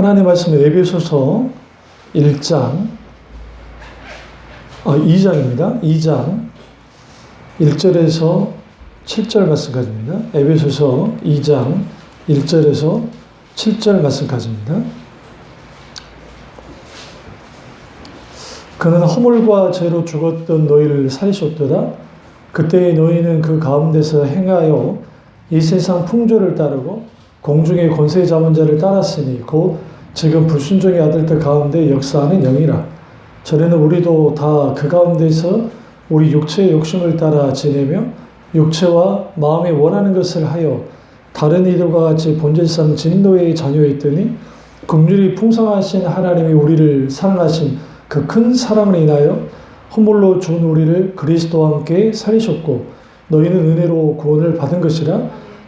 하나님 말씀은 에베소서 2장입니다. 2장 1절에서 7절 말씀까지입니다. 에베소서 2장 1절에서 7절 말씀까지입니다. 그는 허물과 죄로 죽었던 너희를 살리셨도다. 그때의 너희는 그 가운데서 행하여 이 세상 풍조를 따르고 공중의 권세 잡은 자를 따랐으니 곧 지금 불순종의 아들들 가운데 역사하는 영이라. 전에는 우리도 다 그 가운데서 우리 육체의 욕심을 따라 지내며 육체와 마음이 원하는 것을 하여 다른 이들과 같이 본질상 진노의 자녀였더니 긍휼이 풍성하신 하나님이 우리를 사랑하신 그 큰 사랑을 인하여 허물로 죽은 우리를 그리스도와 함께 살리셨고 너희는 은혜로 구원을 받은 것이라.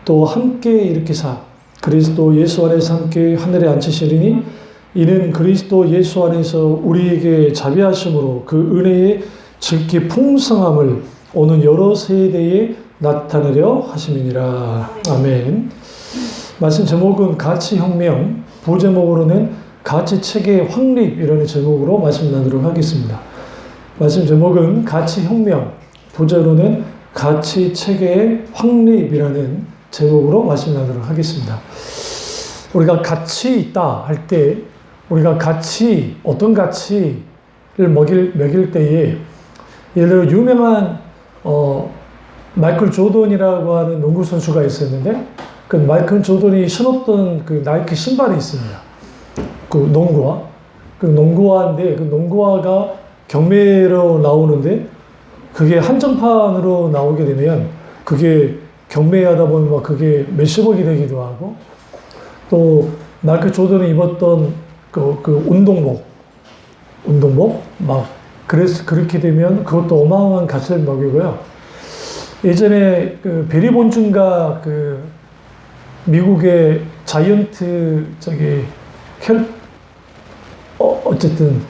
또 함께 일으키사 그리스도 예수 안에서 함께 하늘에 앉히시리니 이는 그리스도 예수 안에서 우리에게 자비하심으로 그 은혜의 지극히 풍성함을 오는 여러 세대에 나타내려 하심이니라. 아멘. 말씀 제목은 가치혁명, 부제목으로는 가치체계 확립이라는 제목으로 말씀 나누도록 하겠습니다. 말씀 제목은 가치혁명, 부제로는 가치체계의 확립이라는 제목으로 말씀 나누도록 하겠습니다. 우리가 가치 있다 할 때 우리가 가치, 어떤 가치를 먹일 때에 예를 들어 유명한 마이클 조던이라고 하는 농구 선수가 있었는데 그 마이클 조던이 신었던 그 나이키 신발이 있습니다. 그 농구화. 그 농구화인데 그 농구화가 경매로 나오는데 그게 한정판으로 나오게 되면 그게 경매하다 보면 막 그게 몇십억이 되기도 하고 또 마이클 조던이 입었던 그 운동복 막 그렇게 되면 그것도 어마어마한 가치를 먹이고요. 예전에 그 베리 본준가 그 미국의 자이언트 어쨌든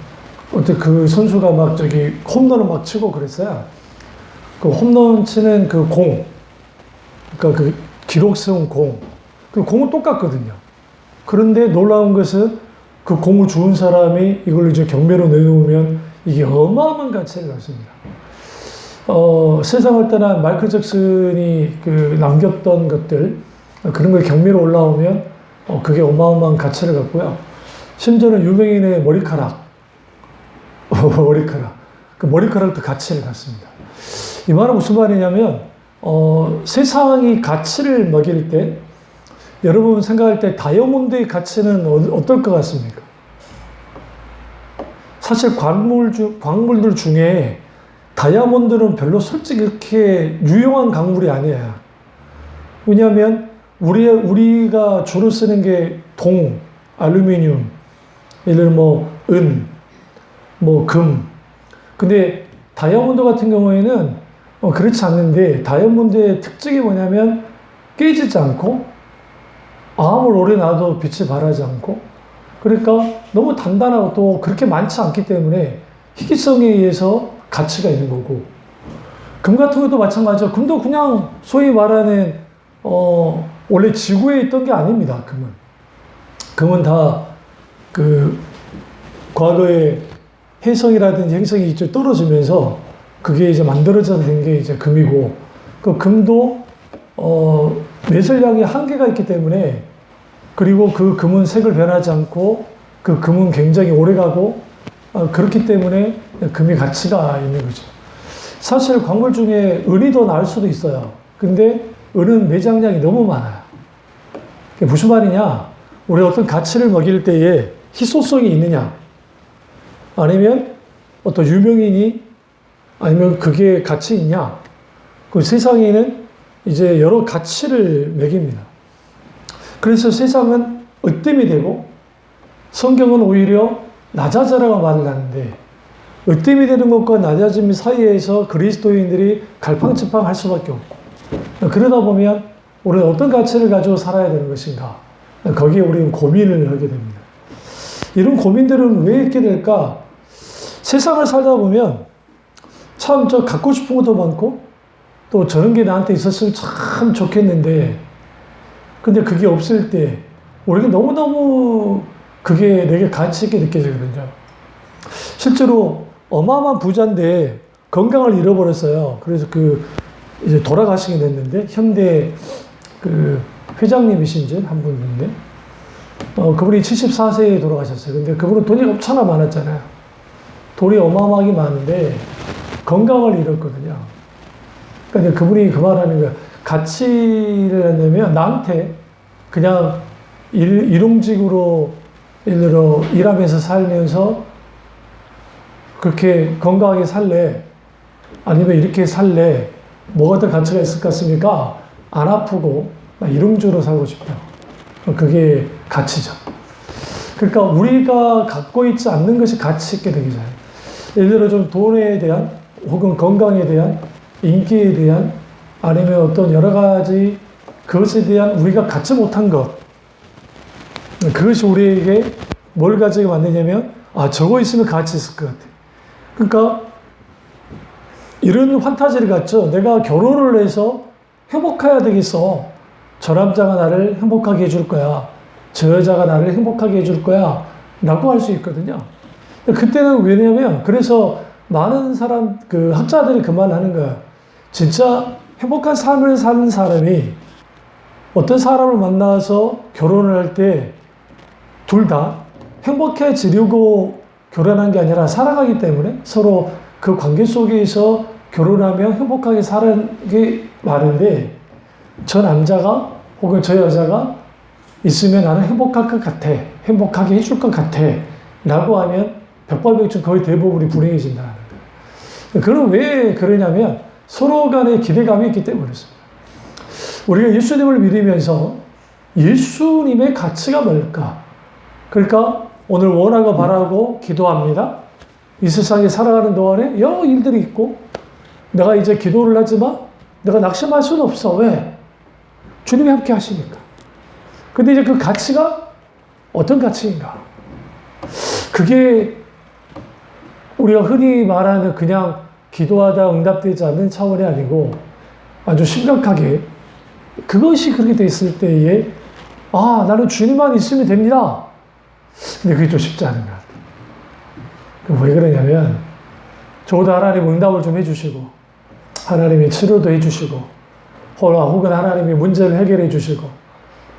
그 선수가 막 홈런을 막 치고 그랬어요. 그 홈런 치는 그 공, 그러니까 그 기록 세운 공, 그 공은 똑같거든요. 그런데 놀라운 것은 그 공을 주운 사람이 이걸 이제 경매로 내놓으면 이게 어마어마한 가치를 갖습니다. 세상을 떠난 마이클 잭슨이 그 남겼던 것들, 그런 걸 경매로 올라오면 그게 어마어마한 가치를 갖고요. 심지어는 유명인의 머리카락, 그 머리카락도 가치를 갖습니다. 이 말은 무슨 말이냐면, 세상이 가치를 먹일 때, 여러분 생각할 때 다이아몬드의 가치는 어떨 것 같습니까? 사실 광물들 중에 다이아몬드는 별로 솔직히 그렇게 유용한 광물이 아니에요. 왜냐하면 우리가 주로 쓰는 게 동, 알루미늄, 예를 들어 은, 금. 근데 다이아몬드 같은 경우에는 그렇지 않는데 다이아몬드의 특징이 뭐냐면 깨지지 않고 아무리 오래 놔도 빛이 발하지 않고 그러니까 너무 단단하고 또 그렇게 많지 않기 때문에 희귀성에 의해서 가치가 있는 거고 금 같은 것도 마찬가지죠. 금도 그냥 소위 말하는 원래 지구에 있던 게 아닙니다. 금은 다 그 과거에 해성이라든지 행성이 이쪽 떨어지면서 그게 이제 만들어져 된 게 이제 금이고 그 금도 매설량이 한계가 있기 때문에 그리고 그 금은 색을 변하지 않고 그 금은 굉장히 오래 가고 그렇기 때문에 금이 가치가 있는 거죠. 사실 광물 중에 은이 더 나을 수도 있어요. 근데 은은 매장량이 너무 많아요. 그게 무슨 말이냐? 우리 어떤 가치를 먹일 때에 희소성이 있느냐? 아니면 어떤 유명인이 아니면 그게 가치 있냐? 그 세상에는 이제 여러 가치를 매깁니다. 그래서 세상은 으뜸이 되고 성경은 오히려 낮아져라고 말을 하는데 으뜸이 되는 것과 낮아짐 사이에서 그리스도인들이 갈팡질팡할 수밖에 없고 그러다 보면 우리는 어떤 가치를 가지고 살아야 되는 것인가 거기에 우리는 고민을 하게 됩니다. 이런 고민들은 왜 있게 될까? 세상을 살다 보면 참 갖고 싶은 것도 많고 또 저런 게 나한테 있었으면 참 좋겠는데 근데 그게 없을 때 우리가 너무너무 그게 내게 가치 있게 느껴지거든요. 실제로 어마어마한 부자인데 건강을 잃어버렸어요. 그래서 이제 돌아가시게 됐는데, 현대 회장님이신지 한 분인데, 그분이 74세에 돌아가셨어요. 근데 그분은 돈이 엄청나 많았잖아요. 돈이 어마어마하게 많은데, 건강을 잃었거든요. 그러니까 그분이 그 말하는 거예요. 가치를 하려면 나한테 그냥 일용직으로 예를 들어 일하면서 살면서 그렇게 건강하게 살래? 아니면 이렇게 살래? 뭐가 더 가치가 있을 것 같습니까? 안 아프고 일용직으로 살고 싶다. 그게 가치죠. 그러니까 우리가 갖고 있지 않는 것이 가치 있게 되기 전에 예를 들어 좀 돈에 대한 혹은 건강에 대한 인기에 대한 아니면 어떤 여러 가지 그것에 대한 우리가 갖지 못한 것, 그것이 우리에게 뭘 가지게 만드냐면 저거 있으면 가치 있을 것 같아. 그러니까 이런 환타지를 갖죠. 내가 결혼을 해서 행복해야 되겠어. 저 남자가 나를 행복하게 해줄 거야. 저 여자가 나를 행복하게 해줄 거야. 라고 할 수 있거든요. 그때는 왜냐면 그래서 많은 학자들이 그 말 하는 거야. 진짜 행복한 삶을 사는 사람이 어떤 사람을 만나서 결혼을 할 때 둘 다 행복해지려고 결혼한 게 아니라 사랑하기 때문에 서로 그 관계 속에서 결혼하면 행복하게 사는 게 많은데, 저 남자가 혹은 저 여자가 있으면 나는 행복할 것 같아. 행복하게 해줄 것 같아. 라고 하면 백발백중 거의 대부분이 불행해진다는 거예요. 그건 왜 그러냐면 서로 간의 기대감이 있기 때문에 그렇습니다. 우리가 예수님을 믿으면서 예수님의 가치가 뭘까? 그러니까 오늘 원하고 바라고 기도합니다. 이 세상에 살아가는 동안에 여러 일들이 있고 내가 이제 기도를 하지만 내가 낙심할 수는 없어. 왜? 주님이 함께 하시니까. 근데 이제 그 가치가 어떤 가치인가? 그게 우리가 흔히 말하는 그냥 기도하다 응답되지 않는 차원이 아니고 아주 심각하게 그것이 그렇게 돼 있을 때에 나는 주님만 있으면 됩니다. 근데 그게 좀 쉽지 않은 것 같아요. 왜 그러냐면 적어도 하나님 응답을 좀 해주시고 하나님이 치료도 해주시고 혹은 하나님이 문제를 해결해 주시고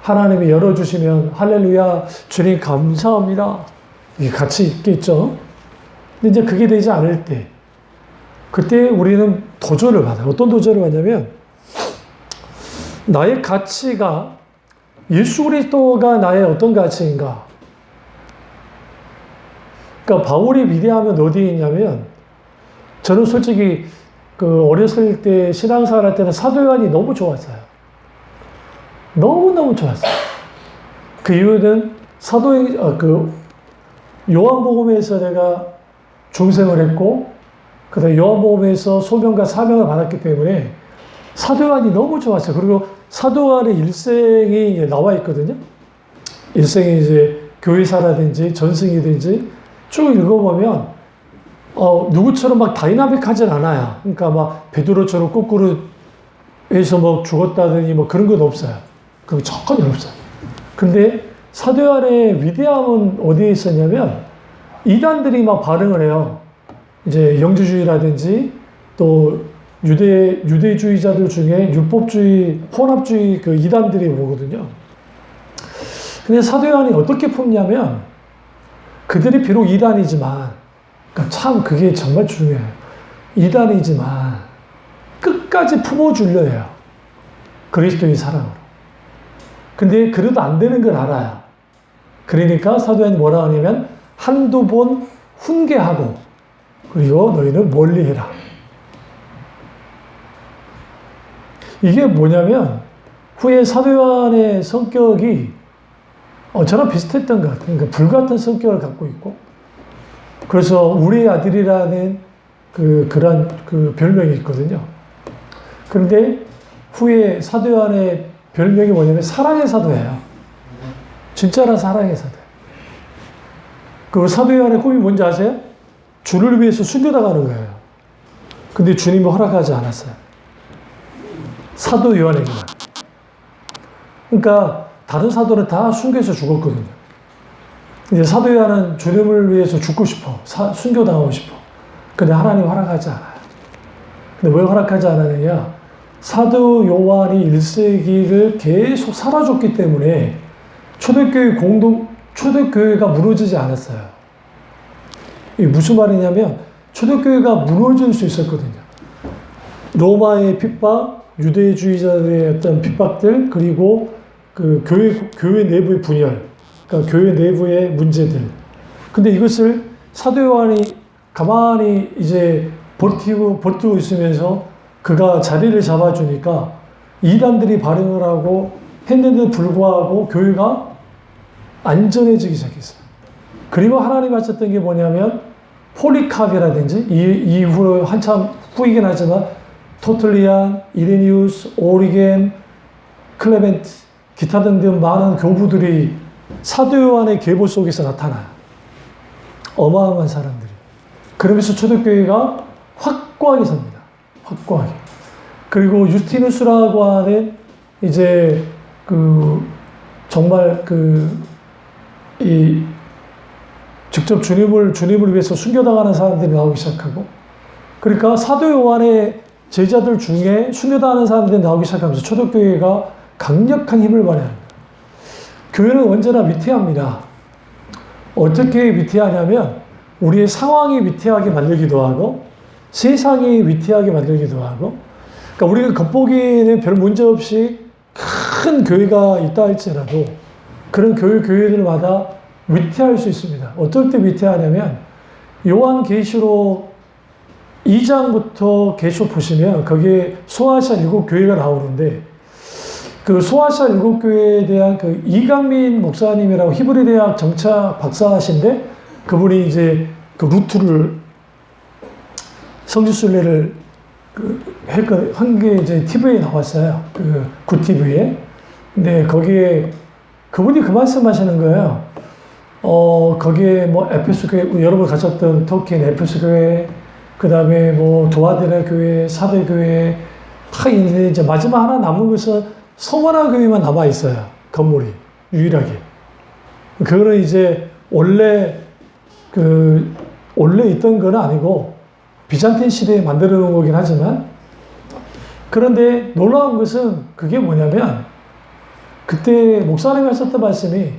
하나님이 열어주시면 할렐루야 주님 감사합니다. 이게 같이 있겠죠. 근데 이제 그게 되지 않을 때 그때 우리는 도전을 받아요. 어떤 도전을 받냐면 나의 가치가 예수 그리스도가 나의 어떤 가치인가. 그러니까 바울이 위대하면 어디에 있냐면 저는 솔직히 어렸을 때 신앙생활 할 때는 사도 요한이 너무 좋았어요. 너무너무 좋았어요. 그 이유는 요한복음에서 내가 중생을 했고 그다음에 요한복음에서 소명과 사명을 받았기 때문에 사도 요한이 너무 좋았어요. 그리고 사도 요한의 일생이 나와 있거든요. 일생이 이제 교회사라든지 전승이든지 쭉 읽어보면 누구처럼 막 다이나믹하진 않아요. 그러니까 막 베드로처럼 거꾸로 해서 뭐 죽었다더니 뭐 그런 건 없어요. 그거 전혀 없어요. 근데 사도 요한의 위대함은 어디에 있었냐면 이단들이 막 반응을 해요. 이제 영주주의라든지 또 유대주의자들 중에 율법주의, 혼합주의 그 이단들이 오거든요. 근데 사도 요한이 어떻게 품냐면 그들이 비록 이단이지만, 그러니까 참 그게 정말 중요해요. 이단이지만 끝까지 품어주려 해요. 그리스도의 사랑으로. 근데 그래도 안 되는 걸 알아요. 그러니까 사도 요한이 뭐라 하냐면 한두 번 훈계하고 그리고 너희는 멀리해라. 이게 뭐냐면 후에 사도 요한의 성격이 저랑 비슷했던 것 같아요. 그러니까 불같은 성격을 갖고 있고 그래서 우리의 아들이라는 그런 별명이 있거든요. 그런데 후에 사도 요한의 별명이 뭐냐면 사랑의 사도예요. 진짜로 사랑의 사도. 그 사도 요한의 꿈이 뭔지 아세요? 주를 위해서 숨겨나가는 거예요. 근데 주님이 허락하지 않았어요. 사도 요한에게만. 그러니까 다른 사도는 다 숨겨서 죽었거든요. 이제 사도 요한은 주님을 위해서 죽고 싶어. 순교당하고 싶어. 근데 하나님 허락하지 않아요. 근데 왜 허락하지 않았느냐? 사도 요한이 1세기를 계속 살아줬기 때문에 초대교회가 무너지지 않았어요. 이게 무슨 말이냐면, 초대교회가 무너질 수 있었거든요. 로마의 핍박, 유대주의자들의 어떤 핍박들, 그리고 그 교회 내부의 분열, 그러니까 교회 내부의 문제들. 근데 이것을 사도 요한이 가만히 이제 버티고 있으면서 그가 자리를 잡아주니까 이단들이 발행을 하고 했는데도 불구하고 교회가 안전해지기 시작했어요. 그리고 하나님 하셨던 게 뭐냐면 폴리카비라든지 이후로 한참 후이긴 하지만 토틀리안, 이레니우스, 오리겐, 클레멘트, 기타 등등 많은 교부들이 사도 요한의 계보 속에서 나타나요. 어마어마한 사람들이. 그러면서 초대교회가 확고하게 섭니다. 확고하게. 그리고 유스티누스라고 하는 이제 정말 직접 주님을 위해서 순교당하는 사람들이 나오기 시작하고, 그러니까 사도 요한의 제자들 중에 순교당하는 사람들이 나오기 시작하면서 초대교회가 강력한 힘을 발휘합니다. 교회는 언제나 위태합니다. 어떻게 위태하냐면 우리의 상황이 위태하게 만들기도 하고 세상이 위태하게 만들기도 하고, 그러니까 우리가 겉보기에는 별 문제 없이 큰 교회가 있다 할지라도 그런 교회들마다 위태할 수 있습니다. 어떨 때 위태하냐면 요한계시록 2장부터 계속 보시면 거기에 소아시아 7교회가 나오는데, 그 소아시아 7교회에 대한 그 이강민 목사님이라고 히브리 대학 정차 박사하신데, 그분이 이제 그 루트를 성지순례를 한 게 이제 TV에 나왔어요. 굿TV에. 근데 거기에 그분이 그 말씀 하시는 거예요. 거기에 뭐 에페소 교회, 여러분 가셨던 터키의 에페소 교회, 그 다음에 뭐 도아데라 교회, 사대 교회 다 있는데 이제 마지막 하나 남은 것은 서머나 교회만 남아 있어요. 건물이 유일하게. 그거는 이제 원래 있던 건 아니고 비잔틴 시대에 만들어 놓은 거긴 하지만, 그런데 놀라운 것은 그게 뭐냐면 그때 목사님이 하셨던 말씀이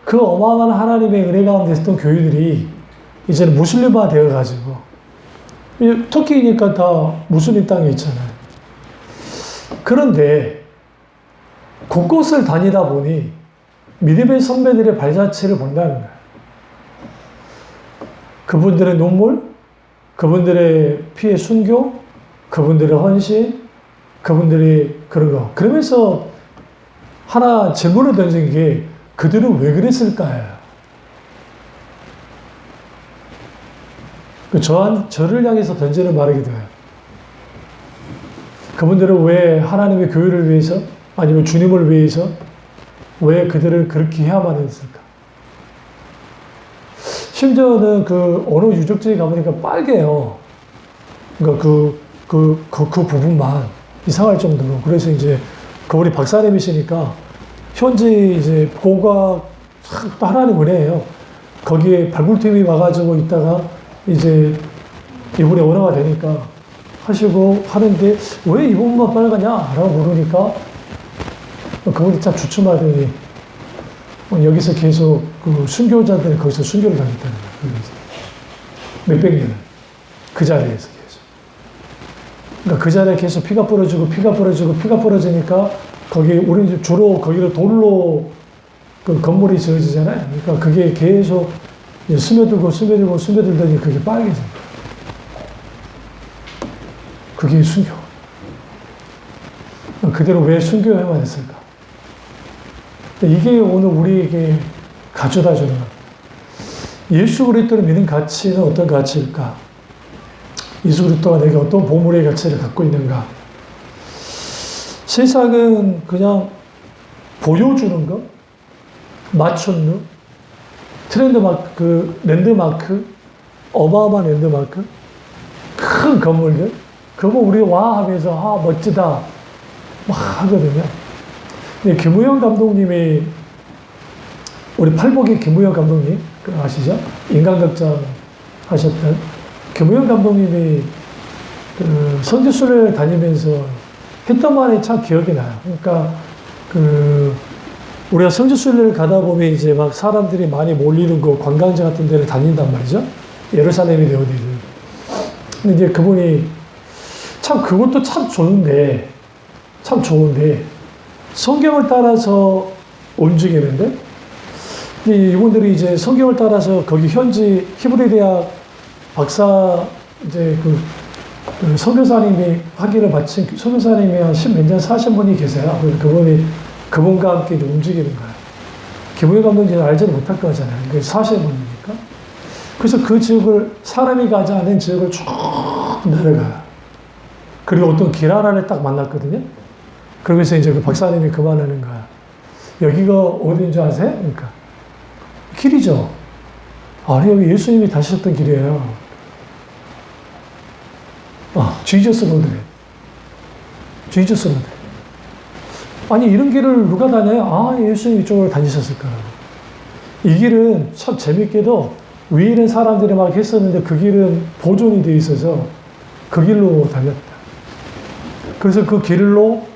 그 어마어마한 하나님의 은혜 가운데 있었던 교회들이 이제는 무슬림화 되어가지고, 터키니까 다 무슬림 땅에 있잖아요. 그런데 곳곳을 다니다 보니 믿음의 선배들의 발자취를 본다는 거예요. 그분들의 눈물, 그분들의 피의 순교, 그분들의 헌신, 그분들이 그런 거. 그러면서 하나 질문을 던진 게 그들은 왜 그랬을까요? 저를 향해서 던지는 말이기도 해요. 그분들은 왜 하나님의 교회를 위해서, 아니면 주님을 위해서 왜 그들을 그렇게 해야만 했을까? 심지어는 어느 유적지에 가보니까 빨개요. 그러니까 그 부분만 이상할 정도로. 그래서 이제 그분이 박사님이시니까 현지 이제 고각 또 하나님 은혜예요. 거기에 발굴팀이 와가지고 있다가 이제 이분의 원화가 되니까 하시고 하는데 왜 이 부분만 빨갛냐? 라고 물으니까 그분이 참 주춤하더니 여기서 계속 순교자들이 거기서 순교를 당했다는 거예요. 몇백 년을. 그 자리에서 계속. 그러니까 그 자리에 계속 피가 부러지니까 우리 주로 거기를 돌로 건물이 지어지잖아요. 그러니까 그게 계속 스며들더니 그게 빨개집니다. 그게 순교. 그대로 왜 순교해야만 했을까? 이게 오늘 우리에게 가져다 주는 것. 예수 그리스도를 믿는 가치는 어떤 가치일까? 예수 그리스도가 내게 어떤 보물의 가치를 갖고 있는가? 세상은 그냥 보여주는 것, 맞추는 트렌드마크, 랜드마크, 어마어마한 랜드마크, 큰 건물들, 그거 우리 와 하면서 멋지다 막 하거든요. 근데 김우영 감독님이, 우리 팔복의 김우영 감독님, 그 아시죠? 인간극장 하셨던 김우영 감독님이 그 선교수를 다니면서 했던 말이 참 기억이 나요. 그러니까 우리가 선교수를 가다 보면 이제 막 사람들이 많이 몰리는 거 관광지 같은 데를 다닌단 말이죠. 예루살렘이든 어디든. 근데 이제 그분이 참 그것도 참 좋은데 성경을 따라서 움직이는데 이분들이 이제 성경을 따라서 거기 현지 히브리 대학 박사 이제 그 선교사님이 학위를 마친 선교사님이 한 10몇 년 사신 분이 계세요. 그래서 그분과 함께 이제 움직이는 거예요. 김우영 감독님은 알지도 못할 거잖아요. 그 사신 분이니까. 그래서 그 지역을 사람이 가지 않은 지역을 쭉 내려가요. 그리고 어떤 길 하나를 딱 만났거든요. 그러면서 이제 그 박사님이 그만하는 거야. 여기가 어딘지 아세요? 그러니까 길이죠. 아니 여기 예수님이 다니셨던 길이에요. 지저스 로드래. 지저스 로드. 아니 이런 길을 누가 다녀요? 예수님 이쪽으로 다니셨을 거라고. 이 길은 참 재밌게도 위에 있는 사람들이 막 했었는데 그 길은 보존이 돼 있어서 그 길로 다녔다. 그래서 그 길로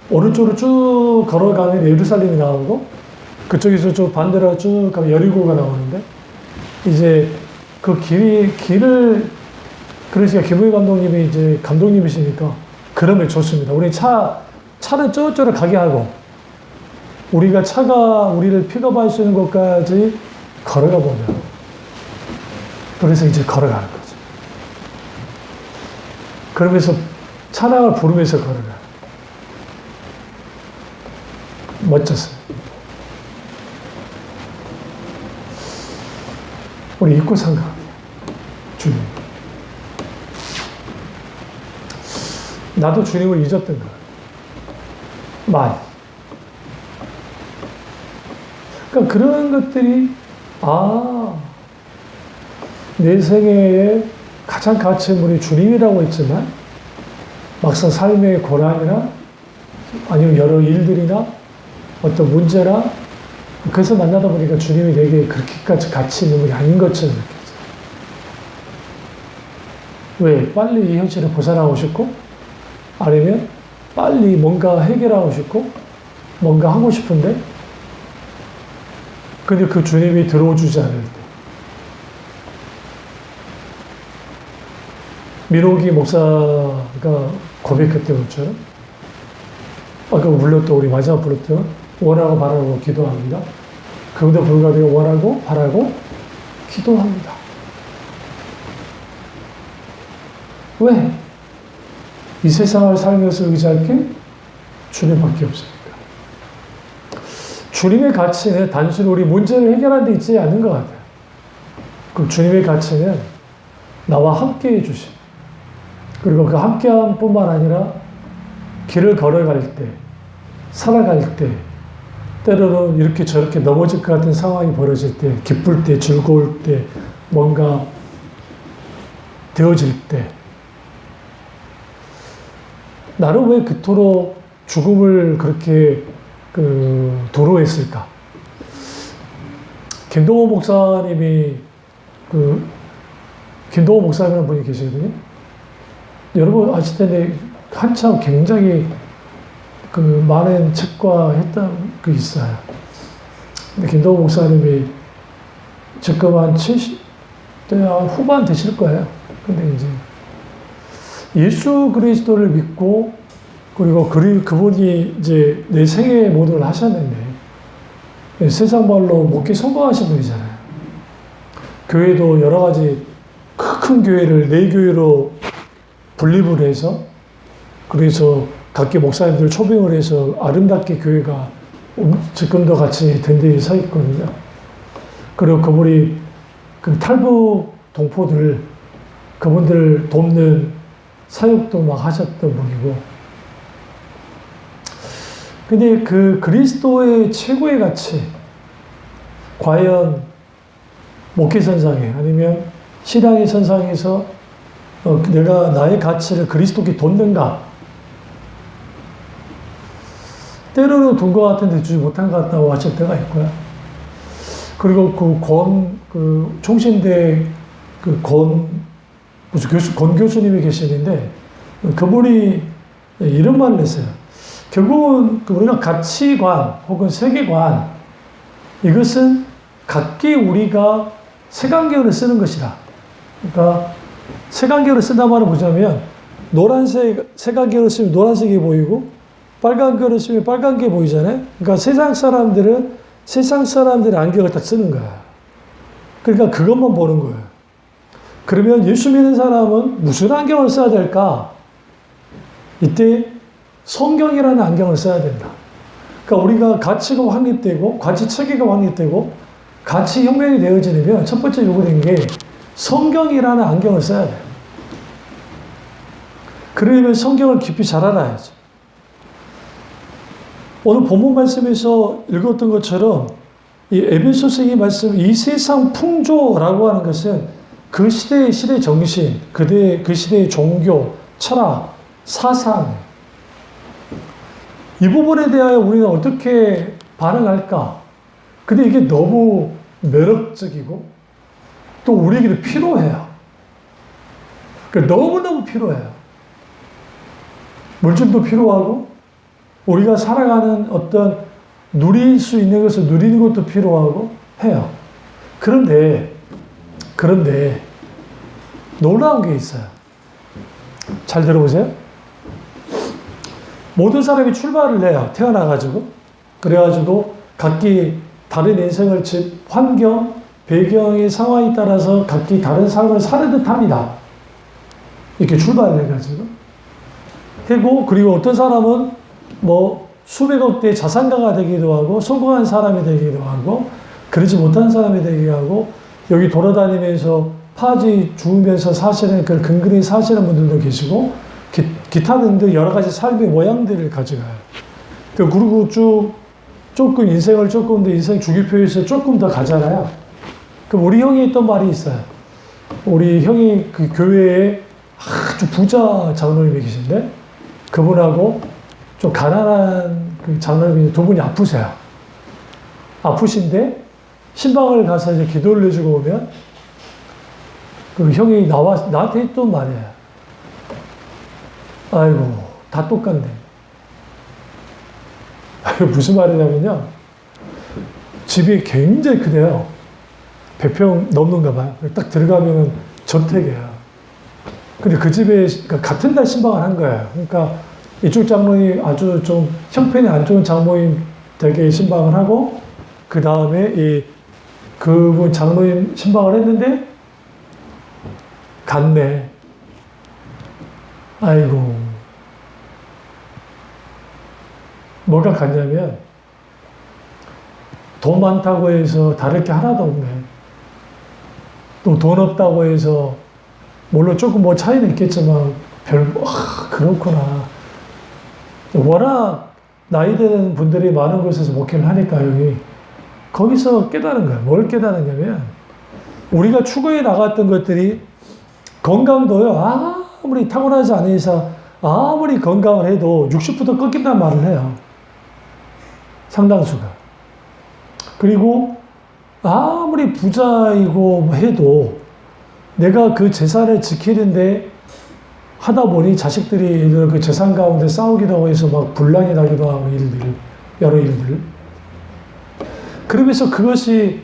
오른쪽으로 쭉 걸어가면 예루살렘이 나오고 그쪽에서 쭉 반대로 쭉 가면 여리고가 나오는데 이제 그 길을 그러니까 김우희 감독님이 이제 감독님이시니까 그러면 좋습니다. 우리 차는 저쪽으로 가게 하고 우리가 차가 우리를 픽업할 수 있는 곳까지 걸어가 보면 그래서 이제 걸어가는 거죠. 그러면서 찬양을 부르면서 걸어가. 멋졌어요. 우리 잊고 산 거. 주님. 나도 주님을 잊었던 거야. 많이. 그러니까 그런 것들이, 내 생애에 가장 가치 있는 분이 주님이라고 했지만, 막상 삶의 고난이나, 아니면 여러 일들이나, 어떤 문제나, 그래서 만나다 보니까 주님이 내게 그렇게까지 가치 있는 분이 아닌 것처럼 느껴져요. 왜? 빨리 이 현실을 벗어나고 싶고, 아니면 빨리 뭔가 해결하고 싶고, 뭔가 하고 싶은데, 근데 그 주님이 들어주지 않을 때. 민호기 목사가 고백했던 것처럼, 아까 불렀던, 우리 마지막 불렀던, 원하고 바라고 기도합니다. 그것도 불구하고 원하고 바라고 기도합니다. 왜? 이 세상을 살면서 의지할 게 주님밖에 없으니까. 주님의 가치는 단순히 우리 문제를 해결하는 데 있지 않는 것 같아요. 그 주님의 가치는 나와 함께 해주심. 그리고 그 함께함 뿐만 아니라 길을 걸어갈 때, 살아갈 때, 때로는 이렇게 저렇게 넘어질 것 같은 상황이 벌어질 때, 기쁠 때, 즐거울 때, 뭔가 되어질 때, 나는 왜 그토록 죽음을 그렇게 도로했을까? 김동호 목사님이 김동호 목사님이라는 분이 계시거든요. 여러분 아실 텐데 한참 굉장히 많은 책과 했던 게 있어요. 근데 김동호 목사님이 지금 한 70대 후반 되실 거예요. 근데 이제 예수 그리스도를 믿고 그리고 그분이 이제 내 생애 모든 걸 하셨는데 세상 말로 목회 성공하신 분이잖아요. 교회도 여러 가지 큰 교회를 네 교회로 분립을 해서 그래서 각기 목사님들 초빙을 해서 아름답게 교회가 지금도 같이 든든히 서 있거든요. 그리고 그분이 탈북 동포들 그분들 돕는 사역도 막 하셨던 분이고, 근데 그 그리스도의 최고의 가치, 과연 목회 선상에 아니면 신앙의 선상에서 내가 나의 가치를 그리스도께 뒀는가? 때로는 둔 것 같은데 주지 못한 것 같다고 하실 때가 있고요. 그리고 총신대 무슨 권 교수님이 계시는데, 그분이 이런 말을 했어요. 결국은 우리가 가치관 혹은 세계관, 이것은 각기 우리가 색안경을 쓰는 것이다. 그러니까 색안경을 쓴단 말은 뭐냐면, 색안경을 쓰면 노란색이 보이고, 빨간색을 쓰면 빨간 게 보이잖아요. 그러니까 세상 사람들의 안경을 다 쓰는 거야. 그러니까 그것만 보는 거예요. 그러면 예수 믿는 사람은 무슨 안경을 써야 될까? 이때 성경이라는 안경을 써야 된다. 그러니까 우리가 가치가 확립되고, 가치 체계가 확립되고, 가치 혁명이 되어지려면 첫 번째 요구된 게 성경이라는 안경을 써야 돼요. 그러려면 성경을 깊이 잘 알아야죠. 오늘 본문 말씀에서 읽었던 것처럼 이 에베소서 이 말씀, 이 세상 풍조라고 하는 것은 그 시대의 정신, 그 시대의 종교, 철학, 사상, 이 부분에 대하여 우리는 어떻게 반응할까? 근데 이게 너무 매력적이고 또 우리에게도 필요해요. 그러니까 너무너무 필요해요. 물질도 필요하고 우리가 살아가는 어떤 누릴 수 있는 것을 누리는 것도 필요하고 해요. 그런데 놀라운 게 있어요. 잘 들어보세요. 모든 사람이 출발을 해요. 태어나가지고. 그래가지고 각기 다른 인생을 환경, 배경의 상황에 따라서 각기 다른 삶을 사는 듯 합니다. 이렇게 출발을 해가지고. 그리고 어떤 사람은 수백억 대 자산가가 되기도 하고, 성공한 사람이 되기도 하고, 그러지 못한 사람이 되기도 하고, 여기 돌아다니면서 파지 주우면서 사시는, 그 근근히 사시는 분들도 계시고, 기타 등등 여러 가지 삶의 모양들을 가져가요. 그리고 조금 인생을 조금 더 인생 주기표에서 조금 더 가잖아요. 그럼 우리 형이 했던 말이 있어요. 우리 형이 그 교회에 아주 부자 장로님이 계신데, 그분하고 좀 가난한 그 장로님이 두 분이 아프세요. 아프신데, 신방을 가서 이제 기도를 해주고 오면, 그 형이 나한테 했던 말이에요. 아이고, 다 똑같네. 무슨 말이냐면요. 집이 굉장히 크대요. 100평 넘는가 봐요. 딱 들어가면 저택이에요. 근데 그 집에 같은 날 신방을 한 거예요. 그러니까 이쪽 장로님 아주 좀 형편이 안 좋은 장모님 댁에 신방을 하고, 그 다음에 그분 장로님 신방을 했는데, 갔네. 아이고. 뭐가 갔냐면, 돈 많다고 해서 다를 게 하나도 없네. 또 돈 없다고 해서, 물론 조금 차이는 있겠지만, 그렇구나. 워낙 나이 드는 분들이 많은 곳에서 목회를 하니까 거기서 깨달은 거예요. 뭘 깨달았냐면, 우리가 추구해 나갔던 것들이 건강도요, 아무리 타고나지 않은 이상, 아무리 건강을 해도 60부터 꺾인다는 말을 해요. 상당수가. 그리고 아무리 부자이고 해도 내가 그 재산을 지키는데 하다 보니 자식들이 그 재산 가운데 싸우기도 해서 막 분란이 나기도 하고 여러 일들. 그러면서 그것이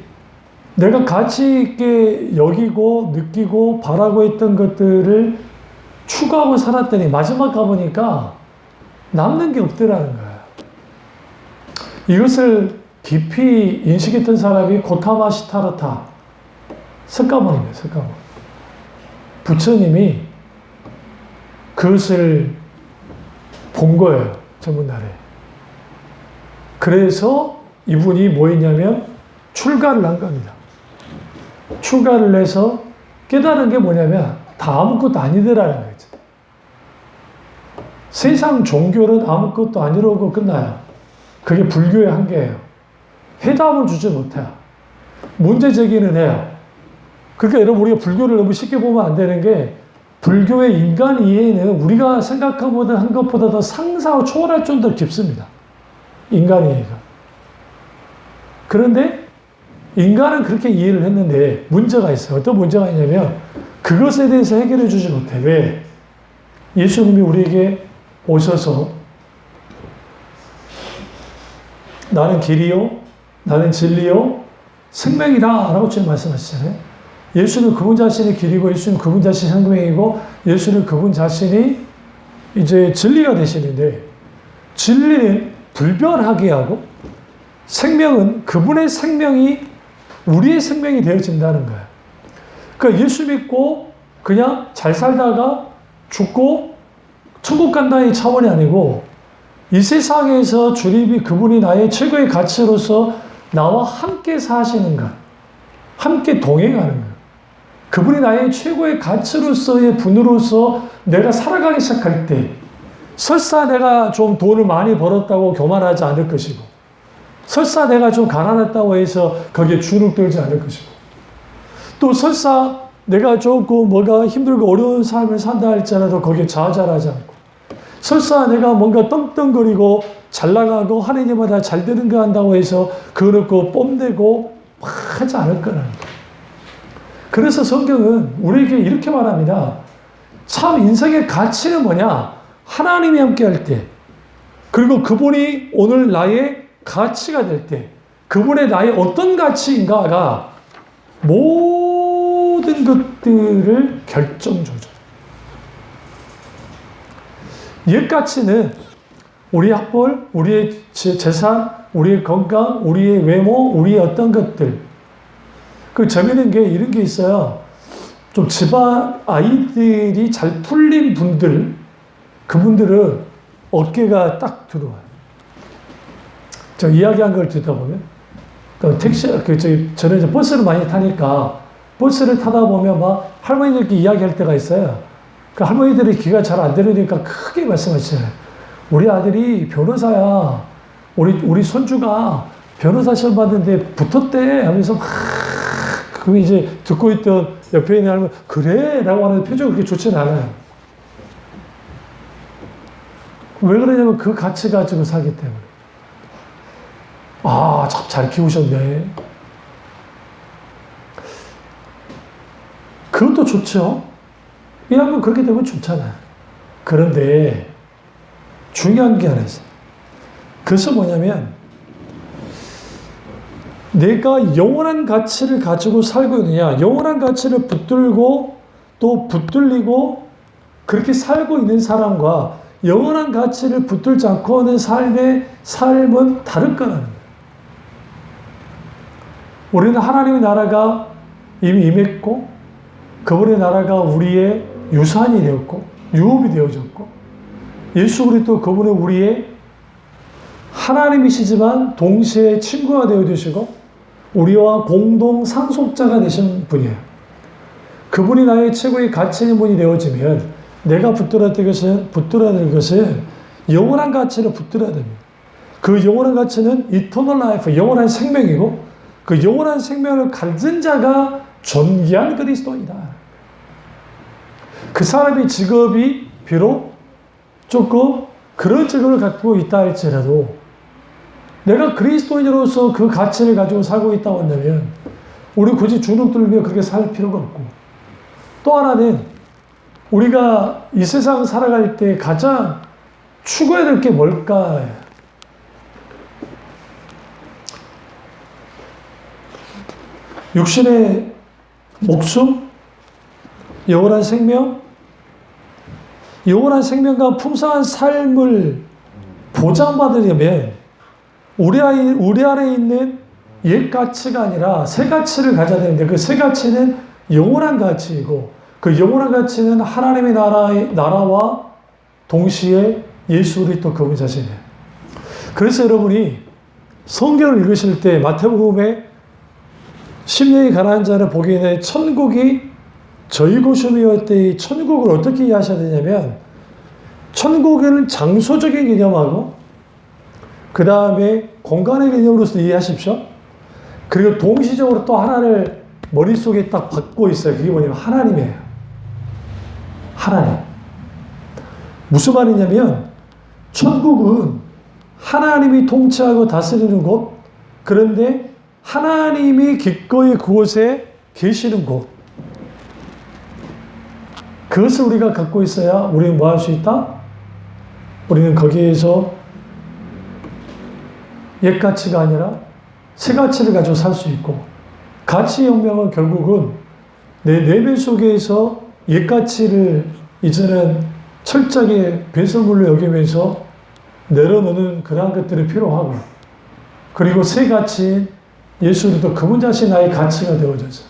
내가 가치 있게 여기고 느끼고 바라고 했던 것들을 추구하고 살았더니 마지막 가보니까 남는 게 없더라는 거예요. 이것을 깊이 인식했던 사람이 고타마 시타르타 석가모니입니다. 석가모니. 부처님이 그것을 본 거예요. 전문날에. 그래서 이분이 뭐 했냐면 출가를 한 겁니다. 출가를 해서 깨달은 게 뭐냐면 다 아무것도 아니더라는 거죠. 세상 종교는 아무것도 아니라고 끝나요. 그게 불교의 한계예요. 해답을 주지 못해요. 문제 제기는 해요. 그러니까 여러분, 우리가 불교를 너무 쉽게 보면 안 되는 게, 불교의 인간 이해는 우리가 생각한 것보다 더 상상하고 초월할 정도로 깊습니다. 인간 이해가. 그런데 인간은 그렇게 이해를 했는데 문제가 있어요. 어떤 문제가 있냐면 그것에 대해서 해결해 주지 못해. 왜? 예수님이 우리에게 오셔서 나는 길이요, 나는 진리요, 생명이다 라고 지금 말씀하시잖아요. 예수는 그분 자신이 길이고 예수는 그분 자신이 생명이고 예수는 그분 자신이 이제 진리가 되시는데 진리는 불변하게 하고 생명은 그분의 생명이 우리의 생명이 되어진다는 거예요. 그러니까 예수 믿고 그냥 잘 살다가 죽고 천국 간다는 차원이 아니고 이 세상에서 주님이 그분이 나의 최고의 가치로서 나와 함께 사시는 것, 함께 동행하는 것. 그분이 나의 최고의 가치로서의 분으로서 내가 살아가기 시작할 때 설사 내가 좀 돈을 많이 벌었다고 교만하지 않을 것이고 설사 내가 좀 가난했다고 해서 거기에 주눅들지 않을 것이고 또 설사 내가 조금 뭐가 힘들고 어려운 삶을 산다 할지라도 거기에 좌절하지 않고 설사 내가 뭔가 떵떵거리고 잘 나가고 하나님마다 잘 되는 거 한다고 해서 그렇고 뽐내고 하지 않을 거라는 거예요. 그래서 성경은 우리에게 이렇게 말합니다. 참 인생의 가치는 뭐냐? 하나님이 함께 할 때, 그리고 그분이 오늘 나의 가치가 될 때, 그분의 나의 어떤 가치인가가 모든 것들을 결정조절. 옛 가치는 우리의 학벌, 우리의 재산, 우리의 건강, 우리의 외모, 우리의 어떤 것들. 그 재미있는 게 이런 게 있어요. 좀 집안 아이들이 잘 풀린 분들, 그분들은 어깨가 딱 들어와요. 저 이야기한 걸 듣다 보면, 저는 이제 버스를 많이 타니까, 버스를 타다 보면 막 할머니들끼리 이야기할 때가 있어요. 그 할머니들이 귀가 잘 안 들으니까 크게 말씀하시잖아요. 우리 아들이 변호사야. 우리 손주가 변호사 시험 봤는데 붙었대. 하면서 막, 그 이제 듣고 있던 옆에 있는 할머니, 그래? 라고 하는 표정이 그렇게 좋지는 않아요. 왜 그러냐면 그 가치 가지고 살기 때문에. 아, 참 잘 키우셨네. 그것도 좋죠. 왜냐하면 그렇게 되면 좋잖아요. 그런데 중요한 게 하나 있어요. 그것은 뭐냐면 내가 영원한 가치를 가지고 살고 있느냐, 영원한 가치를 붙들고 또 붙들리고 그렇게 살고 있는 사람과 영원한 가치를 붙들지 않고 하는 삶은 다를 거라는 거예요. 우리는 하나님의 나라가 이미 임했고 그분의 나라가 우리의 유산이 되었고 유업이 되어졌고 예수 그리스도 그분은 우리의 하나님이시지만 동시에 친구가 되어주시고 우리와 공동 상속자가 되신 분이에요. 그분이 나의 최고의 가치 있는 분이 되어지면 내가 붙들어야 될 것은 영원한 가치를 붙들어야 됩니다. 그 영원한 가치는 eternal life, 영원한 생명이고 그 영원한 생명을 가진 자가 존귀한 그리스도이다. 그 사람의 직업이 비록 조금 그런 직업을 갖고 있다 할지라도 내가 그리스도인으로서 그 가치를 가지고 살고 있다고 한다면 우리 굳이 주눅 들며 그렇게 살 필요가 없고 또 하나는 우리가 이 세상 살아갈 때 가장 추구해야 될 게 뭘까? 육신의 목숨? 영원한 생명? 영원한 생명과 풍성한 삶을 보장받으려면 우리 안에 있는 옛 가치가 아니라 새 가치를 가져야 되는데 그 새 가치는 영원한 가치이고 그 영원한 가치는 하나님의 나라와 동시에 예수 그리스도 그분 자신이에요. 그래서 여러분이 성경을 읽으실 때 마태복음에 심령이 가난한 자를 보기에는 천국이 저희 곳이었을 때 천국을 어떻게 이해하셔야 되냐면 천국은 장소적인 개념하고 그 다음에 공간의 개념으로서 이해하십시오. 그리고 동시적으로 또 하나를 머릿속에 딱 받고 있어요. 그게 뭐냐면 하나님이에요. 하나님. 무슨 말이냐면 천국은 하나님이 통치하고 다스리는 곳, 그런데 하나님이 기꺼이 그곳에 계시는 곳. 그것을 우리가 갖고 있어야 우리는 뭐 할 수 있다? 우리는 거기에서 옛 가치가 아니라 새 가치를 가지고 살 수 있고, 가치 혁명은 결국은 내 내면 속에서 옛 가치를 이제는 철저하게 배설물로 여기면서 내려놓는 그러한 것들이 필요하고, 그리고 새 가치인 예수 그리스도 그분 자신 나의 가치가 되어져서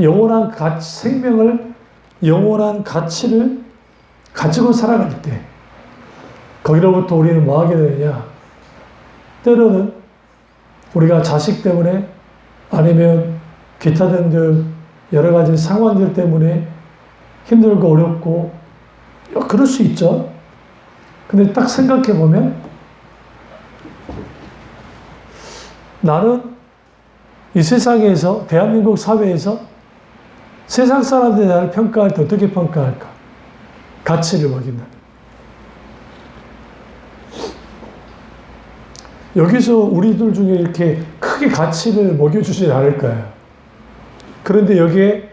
영원한 생명을, 영원한 가치를 가지고 살아갈 때 거기로부터 우리는 뭐 하게 되느냐? 때로는 우리가 자식 때문에 아니면 기타 등등 여러 가지 상황들 때문에 힘들고 어렵고 그럴 수 있죠. 근데 딱 생각해 보면 나는 이 세상에서, 대한민국 사회에서 세상 사람들이 나를 평가할 때 어떻게 평가할까? 가치를 먹인다. 여기서 우리들 중에 이렇게 크게 가치를 먹여주지 않을 거예요. 그런데 여기에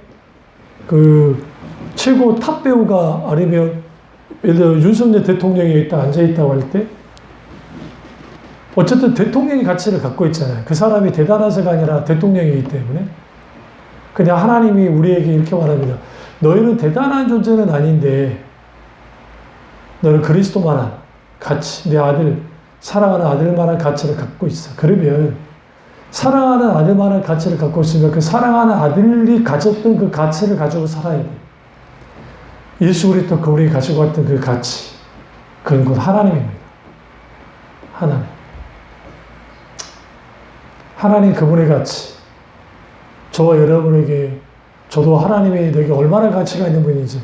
그 최고 탑 배우가 아니면 예를 들어 윤석열 대통령이 있다 앉아있다고 할 때 어쨌든 대통령이 가치를 갖고 있잖아요. 그 사람이 대단해서가 아니라 대통령이기 때문에 그냥 하나님이 우리에게 이렇게 말합니다. 너희는 대단한 존재는 아닌데 너는 그리스도만한 가치, 내 아들, 사랑하는 아들만한 가치를 갖고 있어. 그러면 사랑하는 아들만한 가치를 갖고 있으면 그 사랑하는 아들이 가졌던 그 가치를 가지고 살아야 돼. 예수 그리스도 그분이 가지고 왔던 그 가치, 그건 곧 하나님입니다. 하나님. 하나님 그분의 가치. 저와 여러분에게, 저도 하나님이 내게 얼마나 가치가 있는 분인지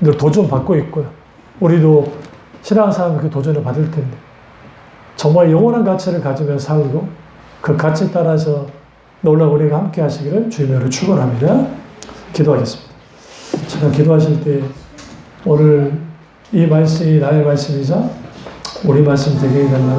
늘 도전받고 있고요. 우리도 신앙생활 그 도전을 받을 텐데 정말 영원한 가치를 가지며 살고 그 가치에 따라서 놀라운 우리가 함께 하시기를 주님으로 축원합니다. 기도하겠습니다. 제가 기도하실 때 오늘 이 말씀이 나의 말씀이자 우리 말씀 되게 해달라고